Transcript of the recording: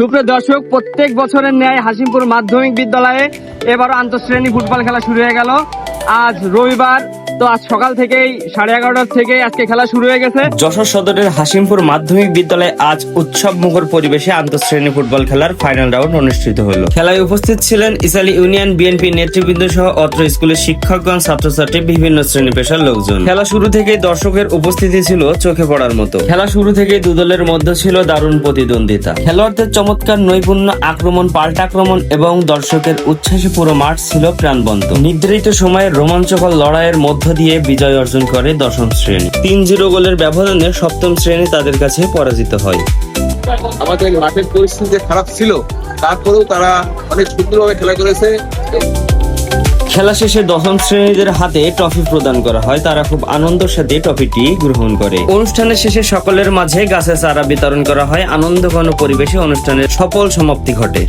সুপ্রিয় দর্শক, প্রত্যেক বছরের ন্যায় হাসিমপুর মাধ্যমিক বিদ্যালয়ে এবারও আন্তঃশ্রেণী ফুটবল খেলা শুরু হয়ে গেল। আজ রবিবার, তো আজ সকাল থেকেই 11:30 থেকে আজকে খেলা শুরু হয়ে গেছে। যশোর সদরের হাসিমপুর মাধ্যমিক বিদ্যালয়ে আজ উৎসব মুখর পরিবেশে আন্তঃশ্রেণী ফুটবল খেলার ফাইনাল রাউন্ড অনুষ্ঠিত হলো। খেলায় উপস্থিত ছিলেন ইসালি ইউনিয়ন বিএনপি নেতৃবৃন্দ সহ অত্র স্কুলের শিক্ষকগণ, ছাত্রছাত্রী, বিভিন্ন শ্রেণী পেশার লোকজন। খেলা শুরু থেকেই দর্শকের উপস্থিতি ছিল চোখে পড়ার মতো। খেলা শুরু থেকেই দু দলের মধ্যে ছিল দারুণ প্রতিদ্বন্দ্বিতা। খেলোয়াড়দের চমৎকার নৈপুণ্য, আক্রমণ, পাল্টা আক্রমণ এবং দর্শকের উচ্ছ্বাসে পুরো মাঠ ছিল প্রাণবন্ত। নির্ধারিত সময়ে রোমাঞ্চকর লড়াইয়ের মধ্য দিয়ে বিজয় অর্জন করে দশম শ্রেণী। 3-0 গোলের ব্যবধানে সপ্তম শ্রেণী তাদের কাছে পরাজিত হয়। আমাদের মাঠের পরিস্থিতি খারাপ ছিল, তারপরেও তারা অনেক সুন্দরভাবে খেলা করেছে। খেলা শেষে দশম শ্রেণীদের হাতে ট্রফি প্রদান করা হয়। তারা খুব আনন্দের সাথে ট্রফিটি গ্রহণ করে। অনুষ্ঠানের শেষে সকলের মাঝে গাছের চারা বিতরণ করা হয়। আনন্দঘন পরিবেশে অনুষ্ঠানের সফল সমাপ্তি ঘটে।